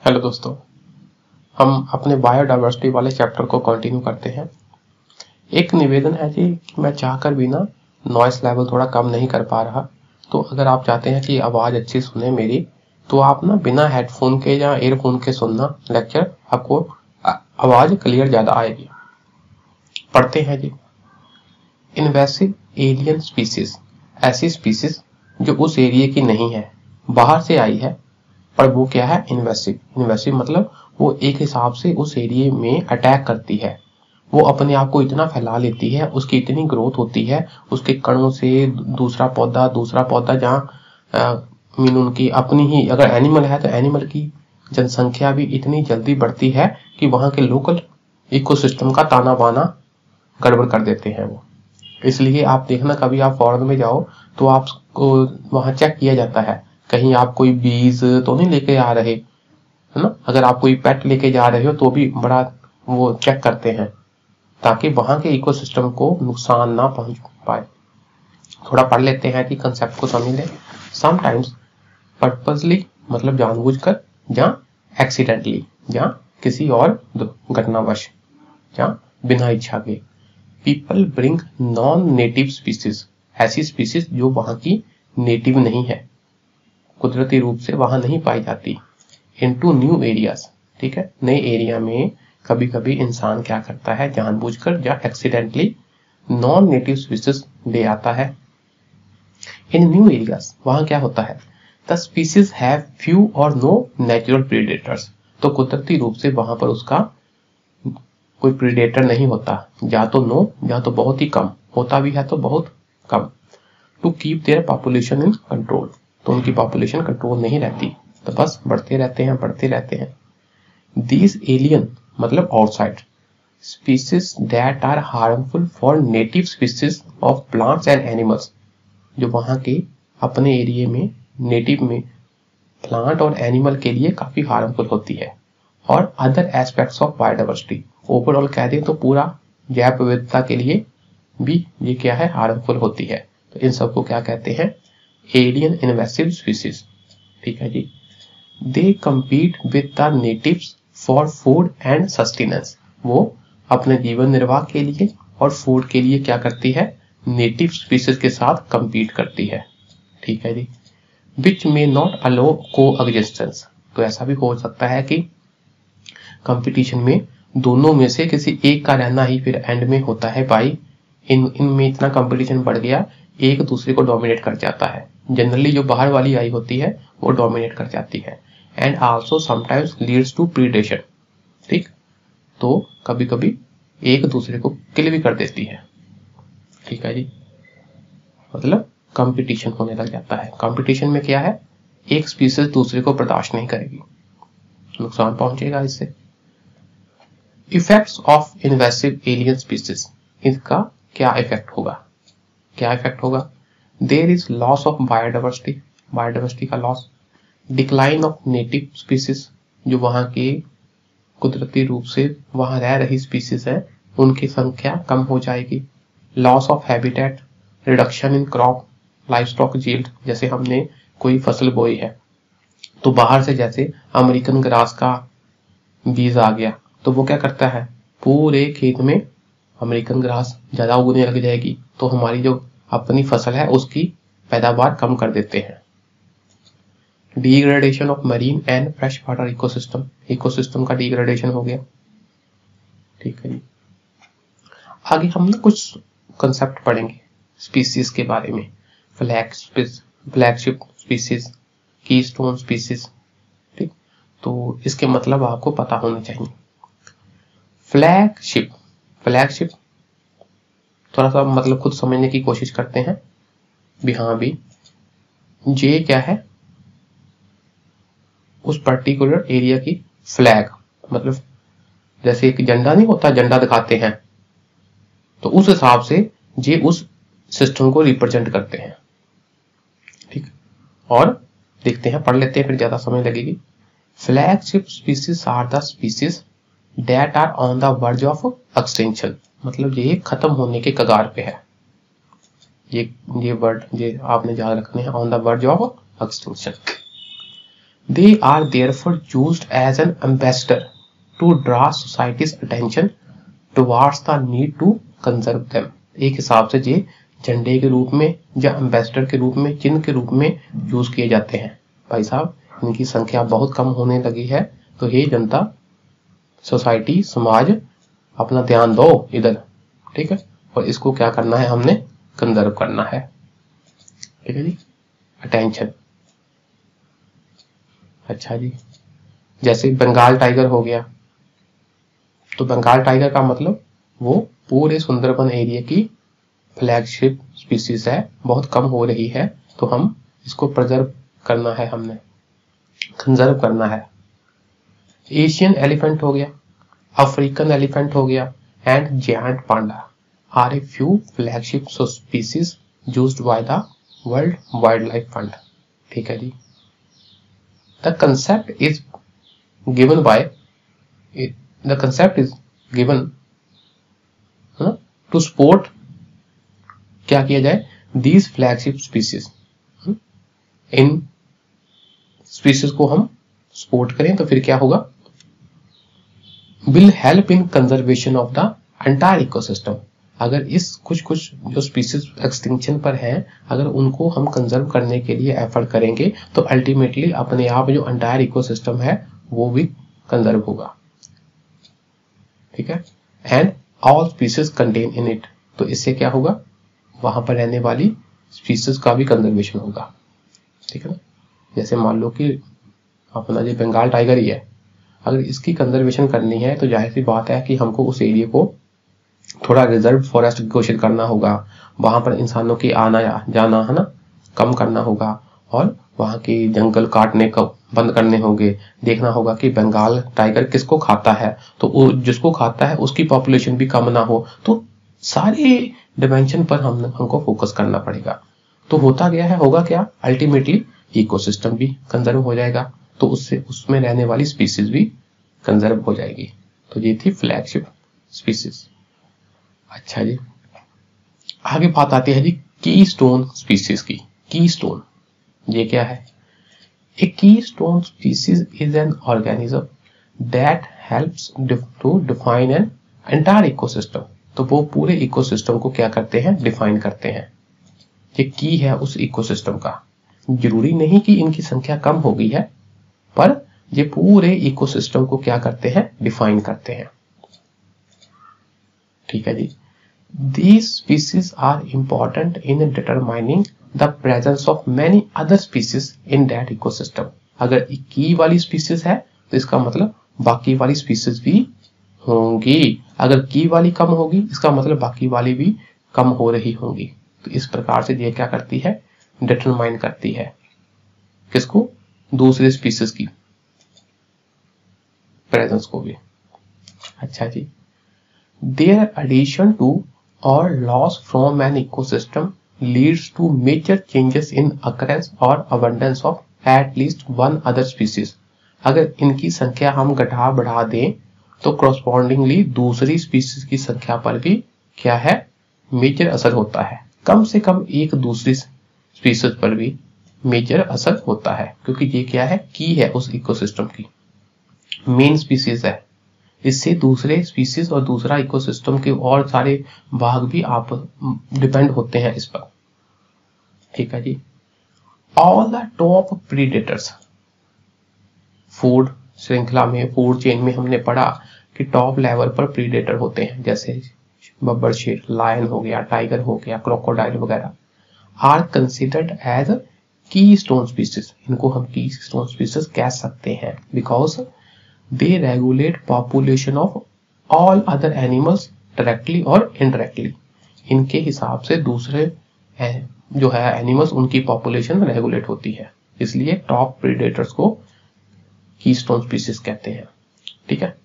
Hello दोस्तों, हम अपने बायोडाइवर्सिटी वाले चैप्टर को कंटिन्यू करते हैं। एक निवेदन है जी कि मैं चाहकर भी ना नॉइस लेवल थोड़ा कम नहीं कर पा रहा। तो अगर आप चाहते हैं कि आवाज़ अच्छी सुने मेरी, तो आप ना बिना हेडफोन के या ईयरफोन के सुनना लेक्चर, आपको आवाज़ क्लियर ज़्यादा आएगी। पढ़ते हैं जी। इन्वेसिव एलियन स्पीसीज, ऐसी स्पीसीज जो उस एरिया की नहीं है, बाहर से आई है, पर वो क्या है? इन्वेसिव। इन्वेसिव मतलब वो एक हिसाब से उस एरिया में अटैक करती है, वो अपने आप को इतना फैला लेती है, उसकी इतनी ग्रोथ होती है, उसके कणों से दूसरा पौधा जहाँ मीन उनकी अपनी ही, अगर एनिमल है तो एनिमल की जनसंख्या भी इतनी जल्दी बढ़ती है कि वहां के लोकल इकोसिस्टम का ताना बाना गड़बड़ कर देते हैं वो। इसलिए आप देखना, कभी आप फॉरेन में जाओ तो आपको वहां चेक किया जाता है, कहीं आप कोई बीज तो नहीं लेके आ रहे, है ना। अगर आप कोई पेट लेके जा रहे हो तो भी बड़ा वो चेक करते हैं, ताकि वहां के इकोसिस्टम को नुकसान ना पहुंच पाए। थोड़ा पढ़ लेते हैं कि कंसेप्ट को समझ लें। समटाइम्स पर्पसली मतलब जानबूझकर, या एक्सीडेंटली या किसी और घटनावश, या बिना इच्छा के, people bring non native species, ऐसी स्पीसीज जो वहां की नेटिव नहीं है, कुदरती रूप से वहां नहीं पाई जाती, इनटू न्यू एरियाज। ठीक है, नए एरिया में कभी कभी इंसान क्या करता है, जानबूझकर या एक्सीडेंटली नॉन नेटिव स्पीसीज ले आता है। इन न्यू एरियाज वहां क्या होता है, द स्पीसीज हैव फ्यू और नो नेचुरल प्रीडेटर्स, तो कुदरती रूप से वहां पर उसका कोई प्रीडेटर नहीं होता, या तो नो या तो बहुत ही कम, होता भी है तो बहुत कम। To keep their population in control, तो उनकी पॉपुलेशन कंट्रोल नहीं रहती, तो बस बढ़ते रहते हैं। दीज एलियन मतलब outside species that are harmful for native species of plants and animals, जो वहां के अपने एरिया में नेटिव में प्लांट और एनिमल के लिए काफी हार्मफुल होती है। और other aspects of biodiversity, overall कह दें तो पूरा जैव विविधता के लिए भी ये क्या है, हार्मफुल होती है। तो इन सबको क्या कहते हैं, एलियन इन्वेसिव स्पीसीज। ठीक है जी। They compete with the natives for food and sustenance, वो अपने जीवन निर्वाह के लिए और फूड के लिए क्या करती है, नेटिव स्पीसीज के साथ कम्पीट करती है। ठीक है जी। विच मे नॉट अलो को एग्जिस्टेंस, तो ऐसा भी हो सकता है कि कंपटीशन में दोनों में से किसी एक का रहना ही फिर एंड में होता है भाई, इनमें इतना कंपटीशन बढ़ गया, एक दूसरे को डोमिनेट कर जाता है। जनरली जो बाहर वाली आई होती है वो डोमिनेट कर जाती है, and also sometimes leads to predation. ठीक, तो कभी कभी एक दूसरे को किल भी कर देती है। ठीक है जी, मतलब कंपटीशन होने लग जाता है। कंपटीशन में क्या है, एक स्पीसीज दूसरे को बर्दाश्त नहीं करेगी, नुकसान पहुंचेगा इससे। Effects of invasive alien species, इसका क्या इफेक्ट होगा, there is loss of biodiversity, biodiversity का loss, decline of native species, जो वहां के कुदरती रूप से वहां रह रही स्पीसीज है उनकी संख्या कम हो जाएगी, loss of habitat, reduction in crop life stock yield, जैसे हमने कोई फसल बोई है तो बाहर से जैसे अमेरिकन ग्रास का बीज आ गया, तो वो क्या करता है, पूरे खेत में अमेरिकन ग्रास ज्यादा उगने लग जाएगी, तो हमारी जो अपनी फसल है उसकी पैदावार कम कर देते हैं। Degradation of marine and fresh water ecosystem, ecosystem का डिग्रेडेशन हो गया। ठीक है जी। आगे हम ना कुछ कंसेप्ट पढ़ेंगे स्पीसीज के बारे में, फ्लैगशिप स्पीसीज, कीस्टोन स्पीसीज। ठीक, तो इसके मतलब आपको पता होने चाहिए। फ्लैगशिप थोड़ा सा मतलब खुद समझने की कोशिश करते हैं भी। हाँ भी, जे क्या है, उस पर्टिकुलर एरिया की फ्लैग, मतलब जैसे एक झंडा नहीं होता, झंडा दिखाते हैं, तो उस हिसाब से जे उस सिस्टम को रिप्रेजेंट करते हैं। ठीक, और देखते हैं, पढ़ लेते हैं, फिर ज्यादा समय लगेगी। Flagship species are the species that are on the verge of extension, मतलब ये खत्म होने के कगार पे है। ये वर्ड ये आपने याद रखने हैं, on the verge of extension. They are therefore used as an ambassador to draw societies attention towards the need to conserve them. एक हिसाब से ये झंडे के रूप में या एम्बेसडर के रूप में, चिन्ह के रूप में यूज किए जाते हैं। भाई साहब, इनकी संख्या बहुत कम होने लगी है, तो ये जनता, सोसाइटी, समाज, अपना ध्यान दो इधर, ठीक है, और इसको क्या करना है, हमने कंजर्व करना है, ठीक है जी, अटेंशन। अच्छा जी, जैसे बंगाल टाइगर हो गया, तो बंगाल टाइगर का मतलब वो पूरे सुंदरबन एरिया की फ्लैगशिप स्पीसीज है, बहुत कम हो रही है, तो हम इसको प्रिजर्व करना है, हमने कंजर्व करना है। एशियन एलिफेंट हो गया, अफ्रीकन एलिफेंट हो गया and giant panda are a few flagship species used by the World Wildlife Fund. ठीक है जी, the concept is given by the concept is given to support, क्या किया जाए, these flagship species, in species को हम support करें तो फिर क्या होगा, will help in conservation of the entire ecosystem। अगर इस कुछ जो स्पीसीज एक्सटिंक्शन पर हैं, अगर उनको हम कंजर्व करने के लिए एफर्ट करेंगे तो अल्टीमेटली अपने आप जो एंटायर इकोसिस्टम है वो भी कंजर्व होगा, ठीक है। And all species contain in it, तो इससे क्या होगा, वहां पर रहने वाली स्पीसीज का भी कंजर्वेशन होगा, ठीक है ना। जैसे मान लो कि अपना जो बंगाल टाइगर ही है, अगर इसकी कंजर्वेशन करनी है तो जाहिर सी बात है कि हमको उस एरिया को थोड़ा रिजर्व फॉरेस्ट घोषित करना होगा, वहां पर इंसानों की आना जाना है ना कम करना होगा, और वहां के जंगल काटने को बंद करने होंगे, देखना होगा कि बंगाल टाइगर किसको खाता है, तो जिसको खाता है उसकी पॉपुलेशन भी कम ना हो, तो सारे डिमेंशन पर हमको फोकस करना पड़ेगा। तो होता गया है, होगा क्या, अल्टीमेटली इकोसिस्टम भी कंजर्व हो जाएगा, तो उससे उसमें रहने वाली स्पीसीज भी कंजर्व हो जाएगी। तो ये थी फ्लैगशिप स्पीसीज। अच्छा जी, आगे बात आती है जी की स्टोन स्पीसीज की। की स्टोन ये क्या है, a keystone species is an organism that helps to define an entire ecosystem. तो वो पूरे इकोसिस्टम को क्या करते हैं, डिफाइन करते हैं। ये की है उस इकोसिस्टम का। जरूरी नहीं कि इनकी संख्या कम हो गई है, पर ये पूरे इकोसिस्टम को क्या करते हैं, डिफाइन करते हैं, ठीक है जी। These species are important in determining the presence of many other species in that ecosystem। अगर की वाली स्पीसीज है तो इसका मतलब बाकी वाली स्पीसीज भी होंगी, अगर की वाली कम होगी इसका मतलब बाकी वाली भी कम हो रही होंगी। तो इस प्रकार से ये क्या करती है, डिटरमाइन करती है किसको, दूसरे स्पीसीज की प्रेजेंस को भी। अच्छा जी, their addition to or loss from an ecosystem leads to major changes in occurrence or abundance of at least one other species। अगर इनकी संख्या हम घटा बढ़ा दें तो correspondingly दूसरी स्पीसीज की संख्या पर भी क्या है, मेजर असर होता है। कम से कम एक दूसरी स्पीसीज पर भी मेजर असर होता है, क्योंकि ये क्या है, की है उस इकोसिस्टम की, मेन स्पीसीज है। इससे दूसरे स्पीसीज और दूसरा इकोसिस्टम के और सारे भाग भी आप डिपेंड होते हैं इस पर, ठीक है जी। All the top predators, food श्रृंखला में, फूड चेन में हमने पढ़ा कि टॉप लेवल पर प्रीडेटर होते हैं, जैसे बब्बर शेर, लायन हो गया, टाइगर हो गया, क्रोकोडाइल वगैरह, आर कंसिडर्ड एज की स्टोन स्पीसीज। इनको हम की स्टोन स्पीसीज कह सकते हैं because they regulate population of all other animals directly और indirectly। इनके हिसाब से दूसरे जो है एनिमल्स, उनकी पॉपुलेशन रेगुलेट होती है, इसलिए टॉप प्रीडेटर्स को कीस्टोन स्पीसीज कहते हैं, ठीक है।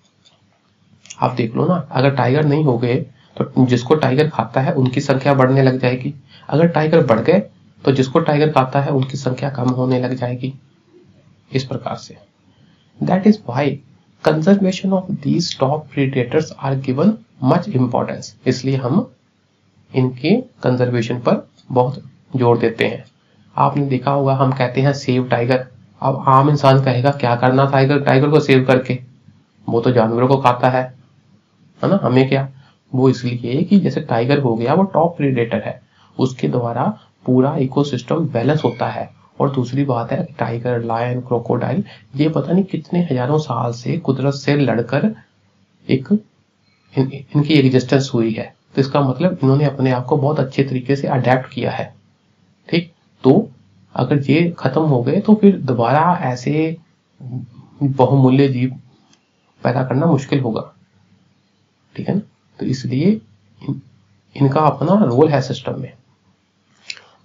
आप देख लो ना, अगर टाइगर नहीं हो गए तो जिसको टाइगर खाता है उनकी संख्या बढ़ने लग जाएगी, अगर टाइगर बढ़ गए तो जिसको टाइगर खाता है उनकी संख्या कम होने लग जाएगी, इस प्रकार से। That is why conservation of these top predators are given much importance। इसलिए हम इनके कंजर्वेशन पर बहुत जोर देते हैं। आपने देखा होगा हम कहते हैं सेव टाइगर, अब आम इंसान कहेगा क्या करना टाइगर को सेव करके, वो तो जानवरों को खाता है ना, हमें क्या। वो इसलिए कि जैसे टाइगर हो गया वो टॉप प्रेडेटर है, उसके द्वारा पूरा इकोसिस्टम बैलेंस होता है। और दूसरी बात है टाइगर, लायन, क्रोकोडाइल ये पता नहीं कितने हजारों साल से कुदरत से लड़कर इनकी एग्जिस्टेंस हुई है। तो इसका मतलब इन्होंने अपने आप को बहुत अच्छे तरीके से अडेप्ट किया है। ठीक, तो अगर ये खत्म हो गए तो फिर दोबारा ऐसे बहुमूल्य जीव पैदा करना मुश्किल होगा। ठीक है ना, तो इसलिए इनका अपना रोल है सिस्टम में।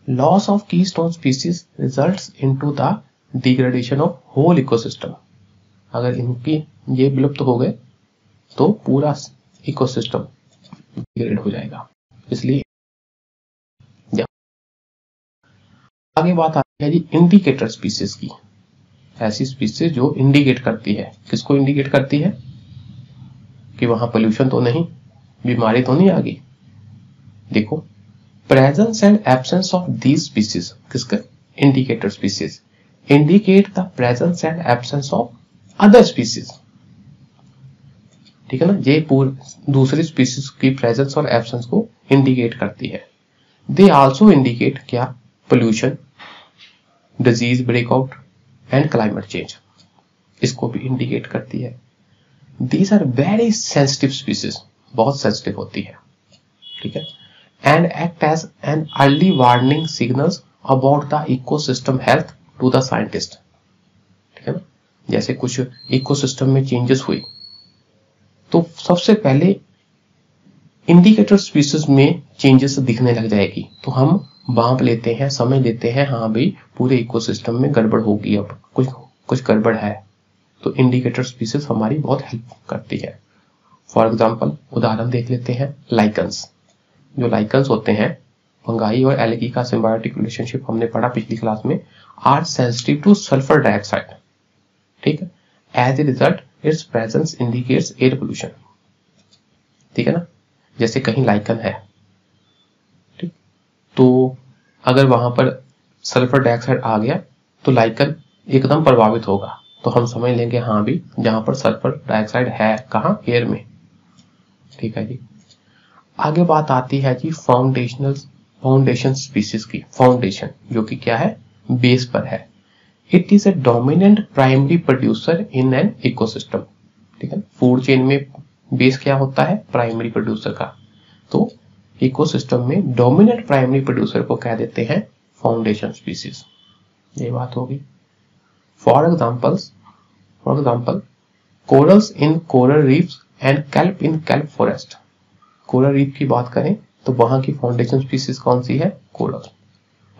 Loss of keystone species results into the degradation of whole ecosystem. अगर इनकी ये विलुप्त हो गए तो पूरा इकोसिस्टम डिग्रेड हो जाएगा। इसलिए आगे बात आती है जी इंडिकेटर स्पीसीज की। ऐसी स्पीसीज जो इंडिकेट करती है, किसको इंडिकेट करती है कि वहां पोल्यूशन तो नहीं, बीमारी तो नहीं आ गई। देखो, presence and absence of these species, किसका, indicator species, indicate the presence and absence of other species. ठीक है ना, ये दूसरी स्पीसीज की प्रेजेंस और एब्सेंस को इंडिकेट करती है। दे आल्सो इंडिकेट क्या, pollution, disease breakout and climate change, इसको भी इंडिकेट करती है। These are very sensitive species, बहुत सेंसिटिव होती है। ठीक है, and act as an early warning signals about the ecosystem health to the scientist. ठीक है ना, जैसे कुछ इकोसिस्टम में चेंजेस हुई तो सबसे पहले इंडिकेटर स्पीसीज में चेंजेस दिखने लग जाएगी, तो हम भांप लेते हैं, समझ लेते हैं हाँ भाई पूरे इकोसिस्टम में गड़बड़ होगी, अब कुछ गड़बड़ है। तो इंडिकेटर स्पीसीज हमारी बहुत हेल्प करती है। फॉर एग्जांपल उदाहरण देख लेते हैं, लाइकन्स। जो लाइकन्स होते हैं, फंगाई और एल्गी का सिम्बायोटिक रिलेशनशिप हमने पढ़ा पिछली क्लास में, are sensitive to sulphur dioxide. ठीक है, as a result its presence indicates air pollution. ठीक है ना, जैसे कहीं लाइकन है, ठीक, तो अगर वहां पर सल्फर डाइऑक्साइड आ गया तो लाइकन एकदम प्रभावित होगा, तो हम समझ लेंगे हाँ भी जहां पर सल्फर डाइऑक्साइड है, कहाँ, एयर में। ठीक है जी, आगे बात आती है जी फाउंडेशन स्पीसीज की। फाउंडेशन जो कि क्या है, बेस पर है। It is a dominant primary producer in an ecosystem. ठीक है, फूड चेन में बेस क्या होता है, प्राइमरी प्रोड्यूसर का। तो इकोसिस्टम में डोमिनेंट प्राइमरी प्रोड्यूसर को कह देते हैं फाउंडेशन स्पीसीज। ये बात होगी। For example corals in coral reefs and kelp in kelp forest. Coral reef की बात करें तो वहां की फाउंडेशन स्पीसीज कौन सी है, कोरल।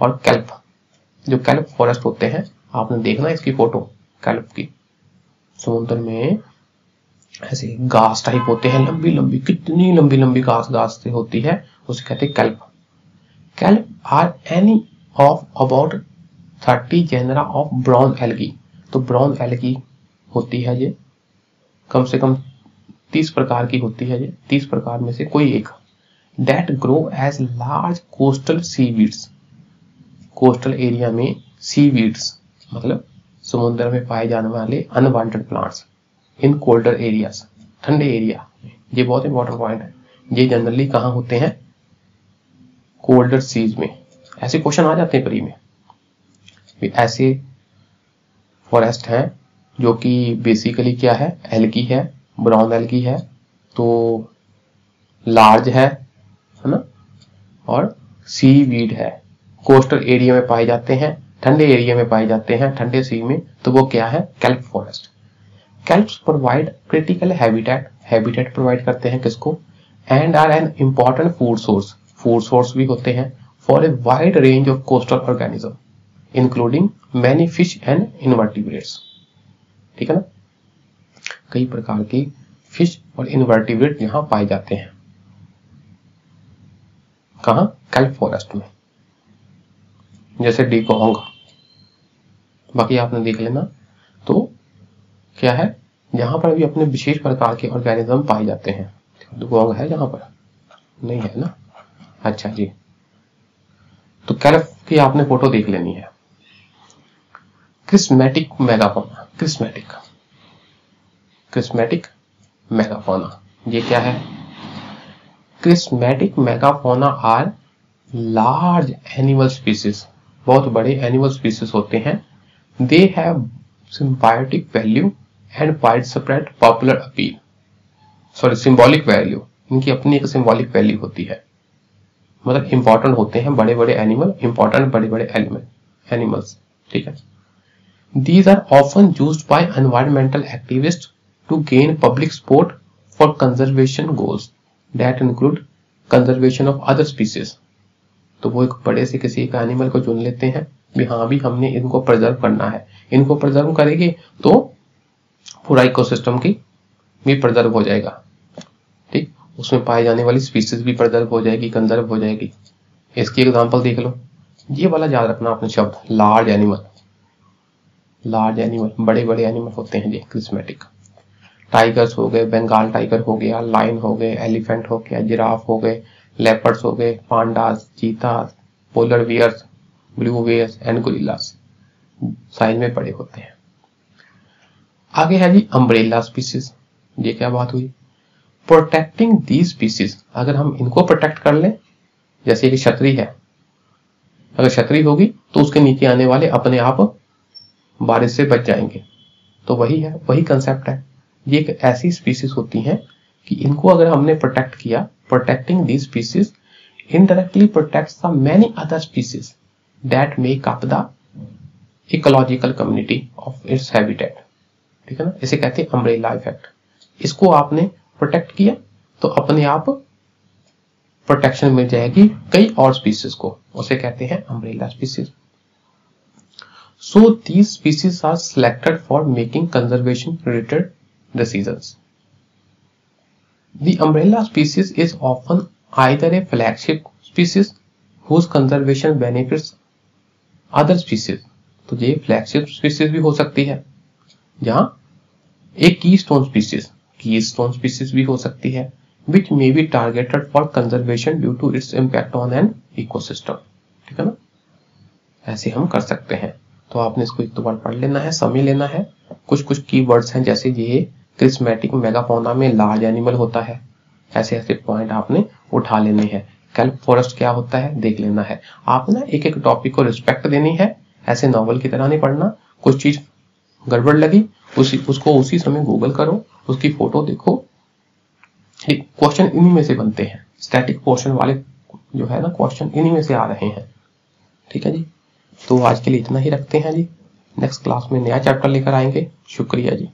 और कैल्प, जो कैल्प फॉरेस्ट होते हैं, आपने देखना इसकी फोटो कैल्प की, समुद्र में ऐसे घास टाइप होते हैं, लंबी लंबी, कितनी लंबी लंबी घास से होती है, उसे कहते हैं kelp. Kelp are any of about 30 genera of brown algae. तो ब्राउन एल्गी होती है ये कम से कम 30 प्रकार की होती है, ये 30 प्रकार में से कोई एक। That grow as large coastal seaweeds. Coastal area में सीवीड्स मतलब समुद्र में पाए जाने वाले unwanted plants in colder areas, ठंडे एरिया। ये बहुत इंपॉर्टेंट पॉइंट है, ये जनरली कहां होते हैं, कोल्डर सीज में। ऐसे क्वेश्चन आ जाते हैं प्री में। ऐसे फॉरेस्ट हैं जो कि बेसिकली क्या है, एल्गी है, ब्राउन एल्गी है, तो लार्ज है ना, और सीवीड है, कोस्टल एरिया में पाए जाते हैं, ठंडे एरिया में पाए जाते हैं, ठंडे सी में, तो वो क्या है, kelp forest. Kelps provide critical habitat provide करते हैं किसको, and are an important food source भी होते हैं for a wide range of coastal organism including many fish and invertebrates. ठीक है ना, कई प्रकार की फिश और इनवर्टिब्रेट यहां पाए जाते हैं, कहां, कैल्प फॉरेस्ट में, जैसे डिकॉन्ग। बाकी आपने देख लेना। तो क्या है, यहां पर भी अपने विशेष प्रकार के ऑर्गेनिज्म पाए जाते हैं। डिकॉन्ग है यहां पर, नहीं है ना, अच्छा जी। तो कैल्प की आपने फोटो देख लेनी है। क्रिस्मेटिक मेगाफोना, क्रिस्मेटिक मेगाफोना, ये क्या है? Charismatic megafauna are large animal species, बहुत बड़े एनिमल स्पीसीज होते हैं। They have symbiotic value and widespread popular appeal, sorry symbolic value, इनकी अपनी एक सिंबॉलिक वैल्यू होती है, मतलब इंपॉर्टेंट होते हैं बड़े बड़े एनिमल, इंपॉर्टेंट बड़े बड़े एनिमल्स, ठीक है। These are often used by environmental activists to gain public support for conservation goals that include conservation of other species. तो वो एक बड़े से किसी एक एनिमल को चुन लेते हैं भी हाँ भी हमने इनको प्रिजर्व करना है, इनको प्रिजर्व करेंगे तो पूरा इकोसिस्टम की भी प्रिजर्व हो जाएगा, ठीक, उसमें पाए जाने वाली स्पीसीज भी प्रिजर्व हो जाएगी, कंजर्व हो जाएगी। इसकी एग्जांपल देख लो, ये वाला याद रखना आपने शब्द, लार्ज एनिमल, बड़े बड़े एनिमल होते हैं ये क्रिस्मेटिक। टाइगर्स हो गए, बंगाल टाइगर हो गया, लायन हो गए, एलिफेंट हो गया, जिराफ हो गए, लेपर्ड्स हो गए, pandas, cheetahs, polar bears, blue bears and gorillas, size में बड़े होते हैं। आगे है जी अम्ब्रेला स्पीसीज, ये क्या बात हुई? प्रोटेक्टिंग दीज स्पीसीज, अगर हम इनको प्रोटेक्ट कर लें, जैसे कि छतरी है, अगर छतरी होगी तो उसके नीचे आने वाले अपने आप बारिश से बच जाएंगे, तो वही है, वही कंसेप्ट है। ये एक ऐसी स्पीसीज होती हैं कि इनको अगर हमने प्रोटेक्ट किया, protecting these species indirectly protects the many other species that make up the ecological community of its habitat, ठीक है ना, इसे कहते हैं अम्ब्रेला इफेक्ट। इसको आपने प्रोटेक्ट किया तो अपने आप प्रोटेक्शन मिल जाएगी कई और स्पीसीज को, उसे कहते हैं umbrella species. So these species are selected for making conservation related decisions. The umbrella species is often either a flagship species whose conservation benefits other species. तो ये flagship species भी हो सकती है, जहां एक keystone species भी हो सकती है, which may be targeted for conservation due to its impact on an ecosystem, ठीक है ना, ऐसे हम कर सकते हैं। तो आपने इसको एक दो बार पढ़ लेना है, समझ लेना है। कुछ कुछ कीवर्ड्स हैं, जैसे ये क्रिस्मेटिक मेगाफोना में लार्ज एनिमल होता है, ऐसे ऐसे पॉइंट आपने उठा लेने हैं। कैल्प फॉरेस्ट क्या होता है देख लेना है। आप ना एक एक टॉपिक को रिस्पेक्ट देनी है, ऐसे नॉवल की तरह नहीं पढ़ना। कुछ चीज गड़बड़ लगी उसको उसी समय गूगल करो, उसकी फोटो देखो। क्वेश्चन इन्हीं में से बनते हैं, स्टैटिक पोर्शन वाले जो है ना क्वेश्चन इन्हीं में से आ रहे हैं, ठीक है जी। तो आज के लिए इतना ही रखते हैं जी, नेक्स्ट क्लास में नया चैप्टर लेकर आएंगे। शुक्रिया जी।